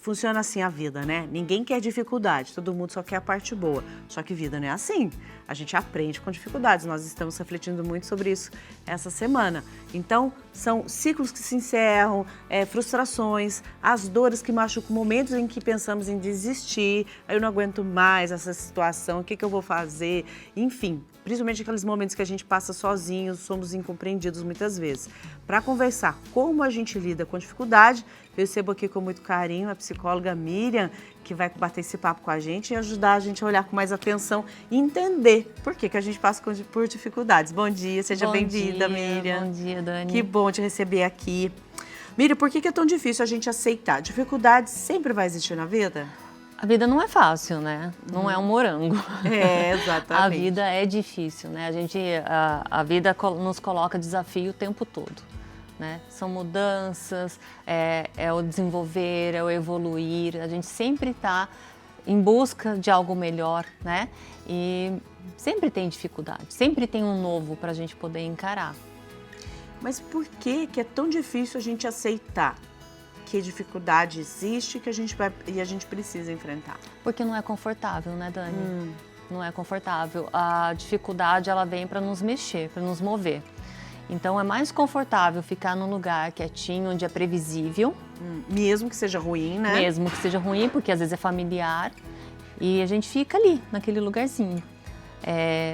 funciona assim a vida, né? Ninguém quer dificuldade, todo mundo só quer a parte boa. Só que vida não é assim. A gente aprende com dificuldades. Nós estamos refletindo muito sobre isso essa semana. Então, são ciclos que se encerram, frustrações, as dores que machucam, momentos em que pensamos em desistir. Eu não aguento mais essa situação, o que eu vou fazer? Enfim, principalmente aqueles momentos que a gente passa sozinhos, somos incompreendidos muitas vezes. Para conversar como a gente lida com dificuldade, eu recebo aqui com muito carinho a psicóloga Miriam, que vai bater esse papo com a gente e ajudar a gente a olhar com mais atenção e entender por que a gente passa por dificuldades. Bom dia, seja bem-vinda, Miriam. Bom dia, Dani. Que bom te receber aqui. Miriam, por que é tão difícil a gente aceitar? Dificuldade sempre vai existir na vida? A vida não é fácil, né? Não é um morango. Exatamente. A vida é difícil, né? A vida nos coloca desafio o tempo todo, né? São mudanças, é o desenvolver, é o evoluir. A gente sempre está em busca de algo melhor, né? E sempre tem dificuldade, sempre tem um novo para a gente poder encarar. Mas por que é tão difícil a gente aceitar que dificuldade existe e a gente precisa enfrentar? Porque não é confortável, né, Dani? Não é confortável. A dificuldade, ela vem para nos mexer, para nos mover. Então, é mais confortável ficar num lugar quietinho, onde é previsível. Mesmo que seja ruim, né? Mesmo que seja ruim, porque às vezes é familiar. E a gente fica ali, naquele lugarzinho.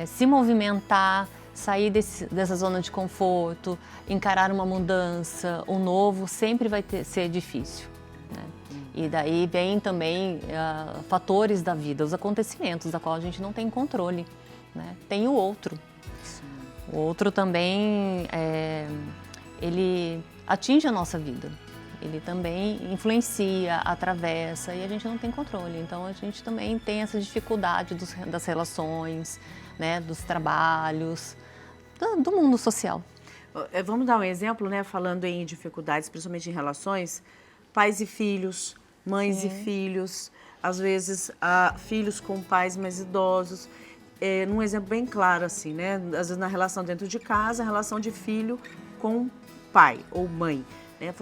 Se movimentar, sair dessa zona de conforto, encarar uma mudança, o novo sempre vai ser difícil, né? E daí vem também fatores da vida, os acontecimentos da qual a gente não tem controle, né? Tem o outro. Sim. O outro também, ele atinge a nossa vida. Ele também influencia, atravessa e a gente não tem controle. Então a gente também tem essa dificuldade das relações, né, dos trabalhos, do mundo social. Vamos dar um exemplo, né? Falando em dificuldades, principalmente em relações, pais e filhos, mães e filhos, às vezes filhos com pais mais idosos. Num exemplo bem claro, assim, né? Às vezes na relação dentro de casa, a relação de filho com pai ou mãe.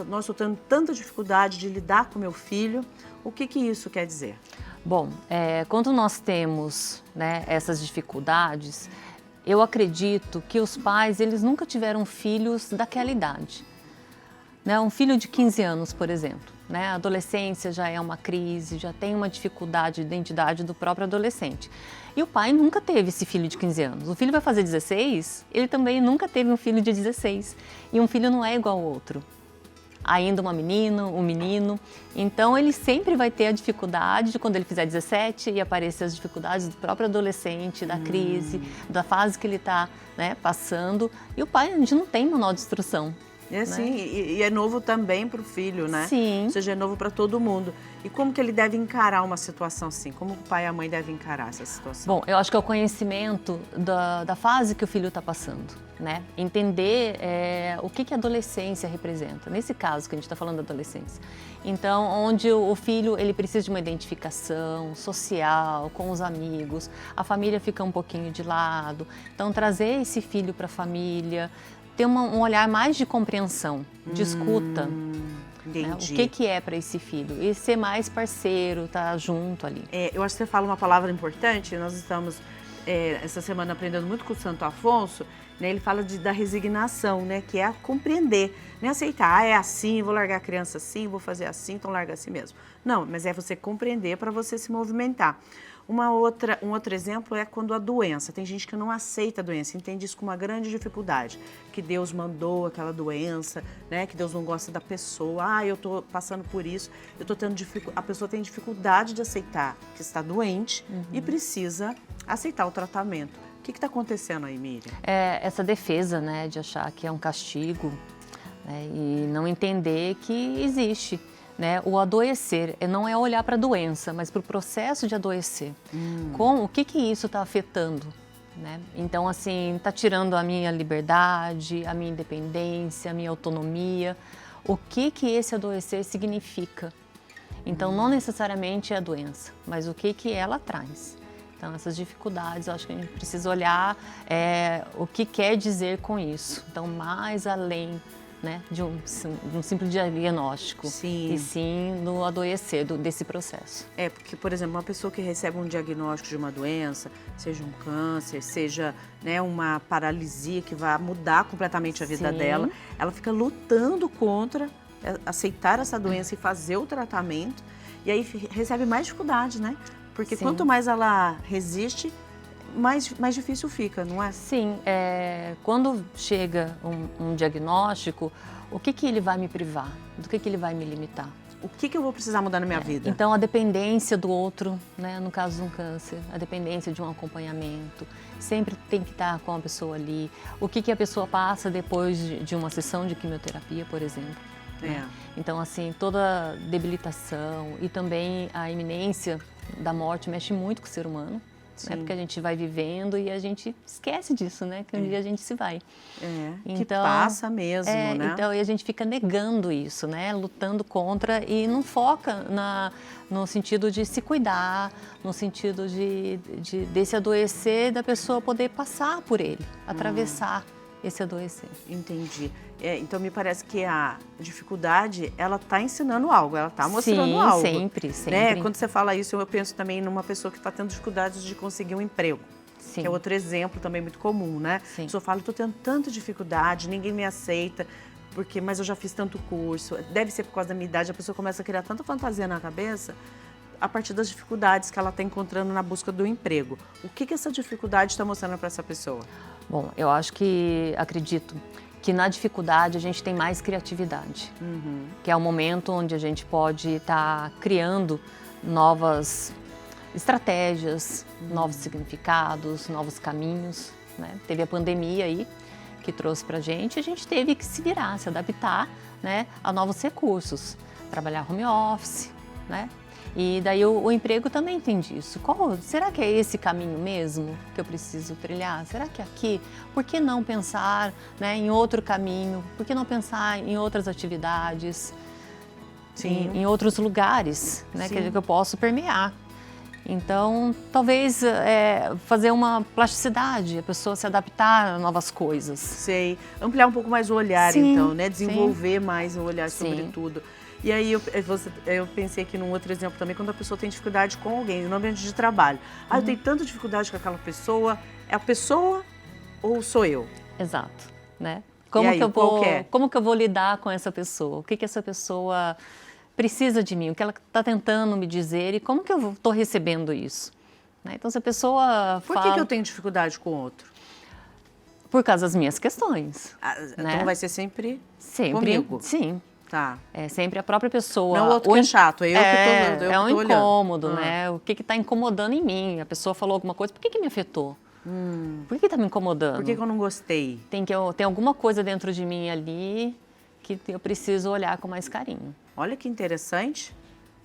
Nossa, eu estou tendo tanta dificuldade de lidar com meu filho. O que isso quer dizer? Bom, quando nós temos, né, essas dificuldades, eu acredito que os pais, eles nunca tiveram filhos daquela idade. Né? Um filho de 15 anos, por exemplo, né? A adolescência já é uma crise, já tem uma dificuldade de identidade do próprio adolescente. E o pai nunca teve esse filho de 15 anos. O filho vai fazer 16, ele também nunca teve um filho de 16. E um filho não é igual ao outro. Ainda uma menina, um menino, então ele sempre vai ter a dificuldade de quando ele fizer 17 e aparecer as dificuldades do próprio adolescente, da crise, da fase que ele está, né, passando. E o pai, a gente não tem manual de instrução. Sim, e é novo também para o filho, né? Sim. Ou seja, é novo para todo mundo. E como que ele deve encarar uma situação assim? Como o pai e a mãe devem encarar essa situação? Bom, eu acho que é o conhecimento da fase que o filho está passando, né? Entender o que a adolescência representa. Nesse caso que a gente está falando da adolescência. Então, onde o filho ele precisa de uma identificação social com os amigos, a família fica um pouquinho de lado. Então, trazer esse filho para a família, ter um olhar mais de compreensão, de escuta. Né? O que é para esse filho? E ser mais parceiro, estar junto ali. Eu acho que você fala uma palavra importante. Nós estamos, essa semana, aprendendo muito com o Santo Afonso. Né? Ele fala da resignação, né? Que é compreender, não é aceitar. É assim, vou largar a criança assim, vou fazer assim, então larga assim mesmo. Não, mas é você compreender para você se movimentar. Um outro exemplo é quando a doença, tem gente que não aceita a doença, entende isso com uma grande dificuldade, que Deus mandou aquela doença, né? Que Deus não gosta da pessoa, eu estou passando por isso, a pessoa tem dificuldade de aceitar que está doente e precisa aceitar o tratamento. O que está acontecendo aí, Miriam? Essa defesa, né, de achar que é um castigo, né, e não entender que existe. Né? O adoecer não é olhar para a doença, mas para o processo de adoecer. O que isso está afetando? Né? Então, assim, está tirando a minha liberdade, a minha independência, a minha autonomia. O que esse adoecer significa? Então, não necessariamente é a doença, mas o que ela traz. Então, essas dificuldades, eu acho que a gente precisa olhar o que quer dizer com isso. Então, mais além né, de um simples diagnóstico, Sim. e sim no adoecer desse processo. Porque, por exemplo, uma pessoa que recebe um diagnóstico de uma doença, seja um câncer, seja, né, uma paralisia que vai mudar completamente a vida Sim. dela, ela fica lutando contra aceitar essa doença e fazer o tratamento, e aí recebe mais dificuldade, né? Porque Sim. quanto mais ela resiste, mais difícil fica, não é? Sim, quando chega um diagnóstico, o que ele vai me privar? Do que ele vai me limitar? O que eu vou precisar mudar na minha vida? Então, a dependência do outro, né, no caso de um câncer, a dependência de um acompanhamento, sempre tem que estar com a pessoa ali. O que a pessoa passa depois de uma sessão de quimioterapia, por exemplo. Né? Então, assim, toda debilitação e também a iminência da morte mexe muito com o ser humano. Né? Porque a gente vai vivendo e a gente esquece disso, né? Que um dia a gente se vai. Então, que passa mesmo, né? Então, e a gente fica negando isso, né? Lutando contra e não foca no sentido de se cuidar, no sentido desse adoecer, da pessoa poder passar por ele, atravessar esse adoecer. Entendi. Então, me parece que a dificuldade, ela está ensinando algo, ela está mostrando algo. Sempre. Né? Quando você fala isso, eu penso também numa pessoa que está tendo dificuldades de conseguir um emprego. Sim. Que é outro exemplo também muito comum, né? Sim. A pessoa fala, estou tendo tanta dificuldade, ninguém me aceita, mas eu já fiz tanto curso. Deve ser por causa da minha idade, a pessoa começa a criar tanta fantasia na cabeça a partir das dificuldades que ela está encontrando na busca do emprego. O que essa dificuldade está mostrando para essa pessoa? Bom, eu acredito que na dificuldade a gente tem mais criatividade, que é o momento onde a gente pode estar criando novas estratégias, novos significados, novos caminhos. Né? Teve a pandemia aí que trouxe para a gente teve que se virar, se adaptar, né, a novos recursos, trabalhar home office, né? E daí o emprego também tem disso. Será que é esse caminho mesmo que eu preciso trilhar? Será que é aqui? Por que não pensar, né, em outro caminho? Por que não pensar em outras atividades? Sim. Em outros lugares, né, que eu posso permear? Então, talvez fazer uma plasticidade, a pessoa se adaptar a novas coisas. Sei. Ampliar um pouco mais o olhar, então, né? Desenvolver mais o olhar sobre tudo. E aí eu pensei aqui num outro exemplo também, quando a pessoa tem dificuldade com alguém, no ambiente de trabalho. Eu tenho tanta dificuldade com aquela pessoa, é a pessoa ou sou eu? Exato, né? Como que eu vou lidar com essa pessoa? O que essa pessoa precisa de mim? O que ela está tentando me dizer e como que eu estou recebendo isso? Né? Então, se a pessoa Por que eu tenho dificuldade com o outro? Por causa das minhas questões. Né? Então vai ser sempre comigo? Sim. Tá. É sempre a própria pessoa. Não o outro que é chato, é eu que tô É um incômodo, olhando. né? O que está incomodando em mim? A pessoa falou alguma coisa, por que me afetou? Por que está me incomodando? Por que eu não gostei? Tem alguma coisa dentro de mim ali que eu preciso olhar com mais carinho. Olha que interessante.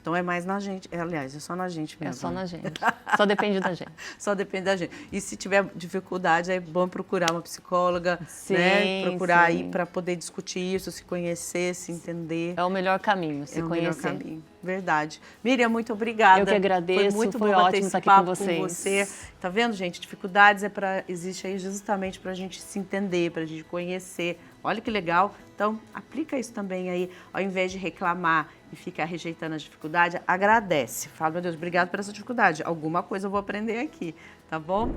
Então é mais na gente, aliás, é só na gente mesmo. É só na gente, só depende da gente. Só depende da gente. E se tiver dificuldade, é bom procurar uma psicóloga, sim, né? Procurar aí para poder discutir isso, se conhecer, se entender. É o melhor caminho, se conhecer. É o melhor caminho, verdade. Miriam, muito obrigada. Eu que agradeço, foi muito foi bom ótimo estar aqui com vocês. Com você. Tá vendo, gente? Dificuldades existe aí justamente para a gente se entender, para a gente conhecer. Olha que legal. Então, aplica isso também aí, ao invés de reclamar e ficar rejeitando a dificuldade, agradece. Fala, meu Deus, obrigado por essa dificuldade. Alguma coisa eu vou aprender aqui, tá bom?